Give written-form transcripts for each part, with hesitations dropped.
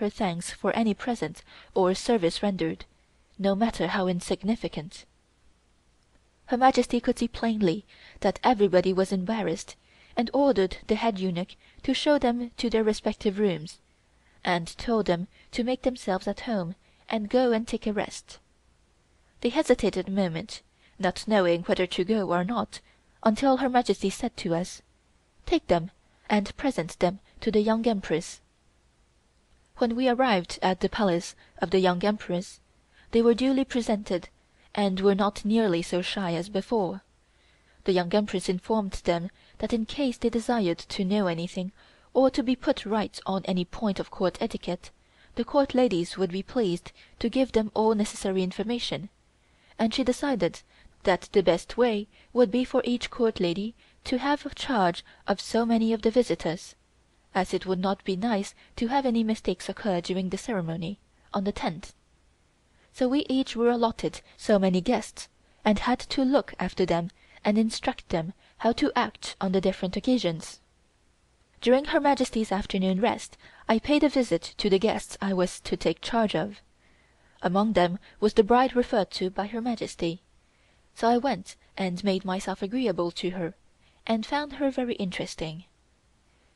her thanks for any present or service rendered, no matter how insignificant. Her Majesty could see plainly that everybody was embarrassed, and ordered the head eunuch to show them to their respective rooms, and told them to make themselves at home and go and take a rest. They hesitated a moment, not knowing whether to go or not, until Her Majesty said to us: "Take them and present them to the Young Empress." When we arrived at the Palace of the Young Empress, they were duly presented and were not nearly so shy as before. The Young Empress informed them that in case they desired to know anything or to be put right on any point of Court etiquette, the Court ladies would be pleased to give them all necessary information, and she decided that the best way would be for each Court lady to have charge of so many of the visitors, as it would not be nice to have any mistakes occur during the ceremony, on the 10th. So we each were allotted so many guests, and had to look after them and instruct them how to act on the different occasions. During Her Majesty's afternoon rest I paid a visit to the guests I was to take charge of. Among them was the bride referred to by Her Majesty, so I went and made myself agreeable to her, and found her very interesting.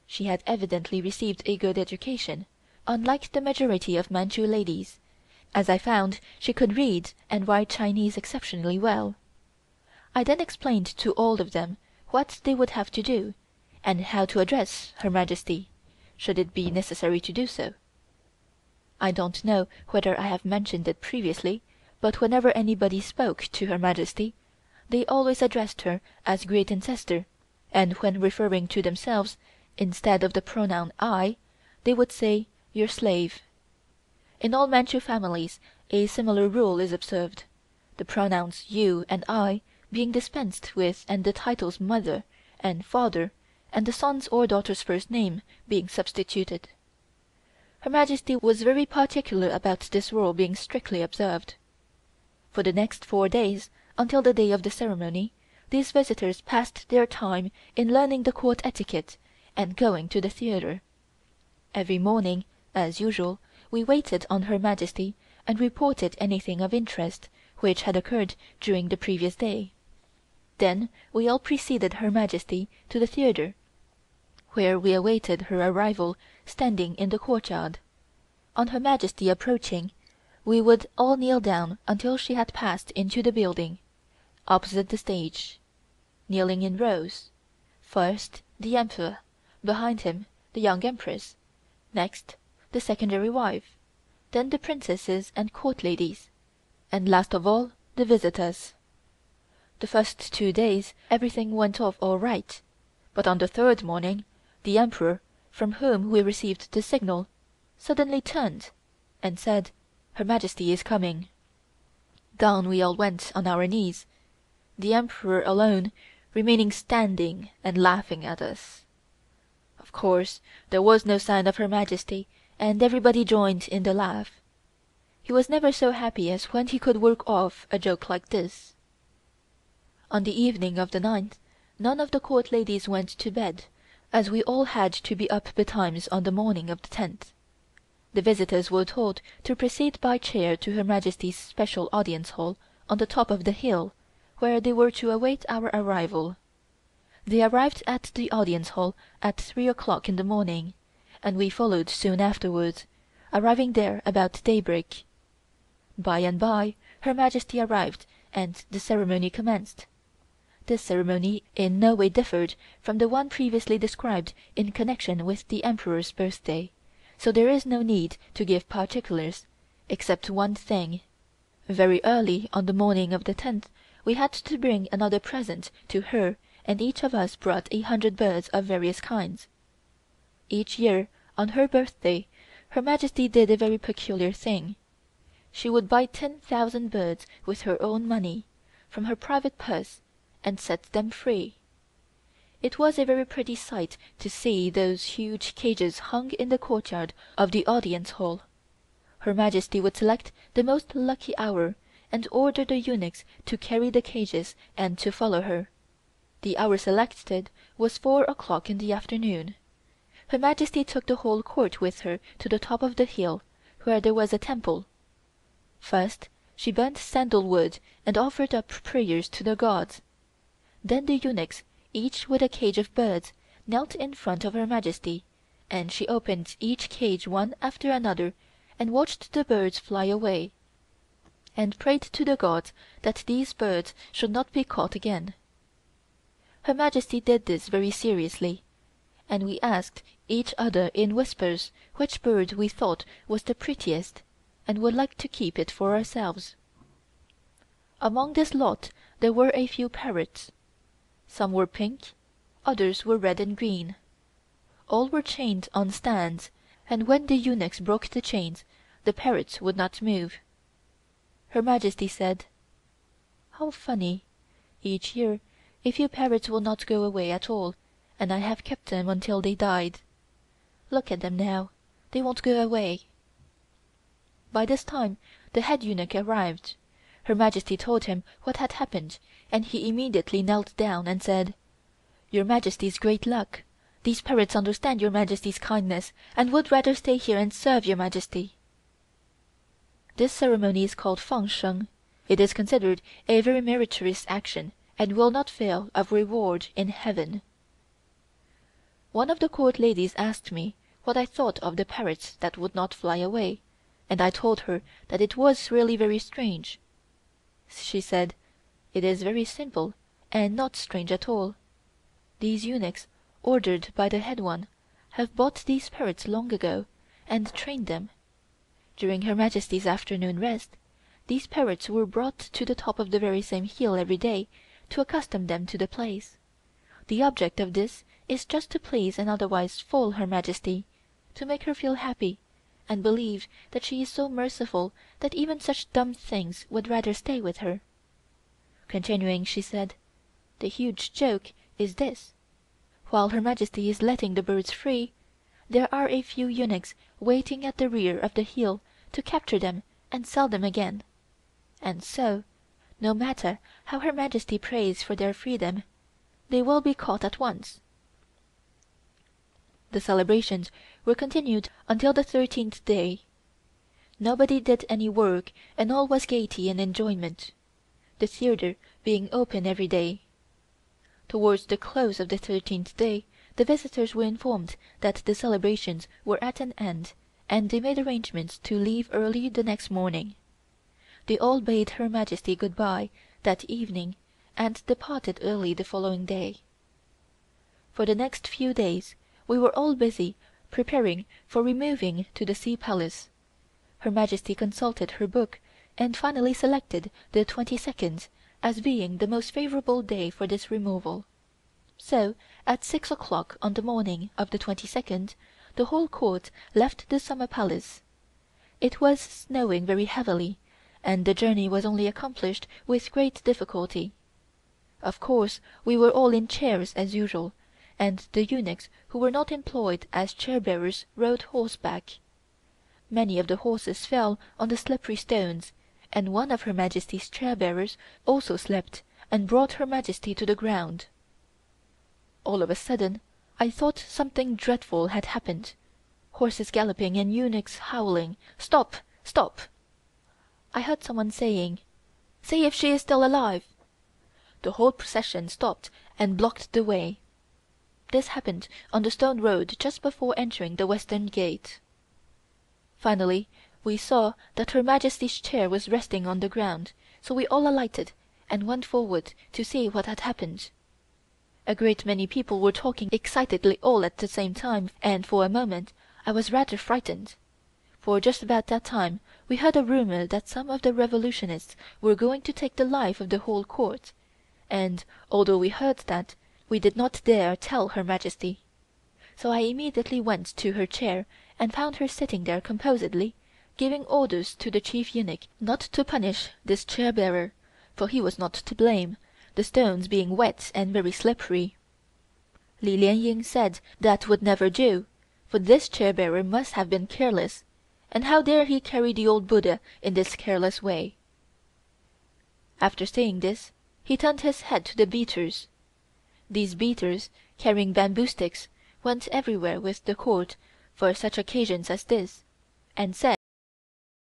She had evidently received a good education, unlike the majority of Manchu ladies, as I found she could read and write Chinese exceptionally well. I then explained to all of them what they would have to do, and how to address Her Majesty, should it be necessary to do so. I don't know whether I have mentioned it previously, but whenever anybody spoke to Her Majesty, they always addressed her as Great Ancestor, and when referring to themselves, instead of the pronoun I, they would say your slave. In all Manchu families a similar rule is observed, the pronouns you and I being dispensed with and the titles mother and father and the son's or daughter's first name being substituted. Her Majesty was very particular about this rule being strictly observed. For the next 4 days, until the day of the ceremony, these visitors passed their time in learning the Court etiquette and going to the theatre. Every morning, as usual, we waited on Her Majesty and reported anything of interest which had occurred during the previous day. Then we all preceded Her Majesty to the theatre, where we awaited her arrival standing in the courtyard. On Her Majesty approaching, we would all kneel down until she had passed into the building, opposite the stage, kneeling in rows. First the Emperor, behind him the Young Empress, next the secondary wife, then the princesses and Court ladies, and last of all the visitors. The first 2 days everything went off all right, but on the third morning the Emperor, from whom we received the signal, suddenly turned and said, "Her Majesty is coming." Down we all went on our knees, the Emperor alone remaining standing and laughing at us. Of course there was no sign of Her Majesty, and everybody joined in the laugh. He was never so happy as when he could work off a joke like this. On the evening of the 9th, none of the Court ladies went to bed, as we all had to be up betimes on the morning of the 10th. The visitors were told to proceed by chair to Her Majesty's special audience hall on the top of the hill, where they were to await our arrival. They arrived at the audience hall at 3 o'clock in the morning, and we followed soon afterwards, arriving there about daybreak. By and by Her Majesty arrived and the ceremony commenced. This ceremony in no way differed from the one previously described in connection with the Emperor's birthday, so there is no need to give particulars, except one thing. Very early on the morning of the 10th we had to bring another present to her, and each of us brought 100 birds of various kinds. Each year, on her birthday, Her Majesty did a very peculiar thing. She would buy 10,000 birds with her own money, from her private purse, and set them free. It was a very pretty sight to see those huge cages hung in the courtyard of the audience hall. Her Majesty would select the most lucky hour and order the eunuchs to carry the cages and to follow her. The hour selected was 4 o'clock in the afternoon. Her Majesty took the whole court with her to the top of the hill, where there was a temple. First she burnt sandalwood and offered up prayers to the gods. Then the eunuchs, each with a cage of birds, knelt in front of Her Majesty, and she opened each cage one after another and watched the birds fly away, and prayed to the gods that these birds should not be caught again. Her Majesty did this very seriously, and we asked each other in whispers which bird we thought was the prettiest, and would like to keep it for ourselves. Among this lot there were a few parrots. Some were pink, others were red and green. All were chained on stands, and when the eunuchs broke the chains, the parrots would not move. Her Majesty said, "How funny! Each year a few parrots will not go away at all, and I have kept them until they died. Look at them now, they won't go away." By this time the head eunuch arrived. Her Majesty told him what had happened, and he immediately knelt down and said, "Your Majesty's great luck. These parrots understand Your Majesty's kindness, and would rather stay here and serve Your Majesty." This ceremony is called fang sheng. It is considered a very meritorious action, and will not fail of reward in heaven. One of the court ladies asked me what I thought of the parrots that would not fly away, and I told her that it was really very strange. She said, "It is very simple and not strange at all. These eunuchs, ordered by the head one, have bought these parrots long ago, and trained them. During Her Majesty's afternoon rest, these parrots were brought to the top of the very same hill every day to accustom them to the place. The object of this is just to please and otherwise fool Her Majesty, to make her feel happy, and believe that she is so merciful that even such dumb things would rather stay with her." Continuing, she said, "The huge joke is this: while Her Majesty is letting the birds free, there are a few eunuchs waiting at the rear of the hill to capture them and sell them again. And so, no matter how Her Majesty prays for their freedom, they will be caught at once." The celebrations were continued until the 13th day. Nobody did any work and all was gaiety and enjoyment, the theater being open every day. Towards the close of the 13th day the visitors were informed that the celebrations were at an end, and they made arrangements to leave early the next morning. They all bade Her Majesty good bye that evening and departed early the following day. For the next few days we were all busy preparing for removing to the Sea Palace. Her Majesty consulted her book and finally selected the 22nd as being the most favorable day for this removal. So at 6 o'clock on the morning of the 22nd the whole court left the Summer Palace. It was snowing very heavily, and the journey was only accomplished with great difficulty. Of course we were all in chairs as usual, and the eunuchs who were not employed as chair-bearers rode horseback. Many of the horses fell on the slippery stones, and one of Her Majesty's chair-bearers also slipped and brought Her Majesty to the ground. All of a sudden I thought something dreadful had happened. Horses galloping and eunuchs howling, "Stop! Stop!" I heard someone saying, "See if she is still alive." The whole procession stopped and blocked the way. This happened on the stone road just before entering the western gate. Finally we saw that Her Majesty's chair was resting on the ground, so we all alighted and went forward to see what had happened. A great many people were talking excitedly all at the same time, and for a moment I was rather frightened, for just about that time we heard a rumor that some of the revolutionists were going to take the life of the whole court, and although we heard that, we did not dare tell Her Majesty. So I immediately went to her chair and found her sitting there composedly, giving orders to the chief eunuch not to punish this chair-bearer, for he was not to blame, the stones being wet and very slippery. Li Lien-ying said that would never do, for this chair-bearer must have been careless, and how dare he carry the old Buddha in this careless way? After saying this, he turned his head to the beaters. These beaters, carrying bamboo sticks, went everywhere with the court for such occasions as this, and said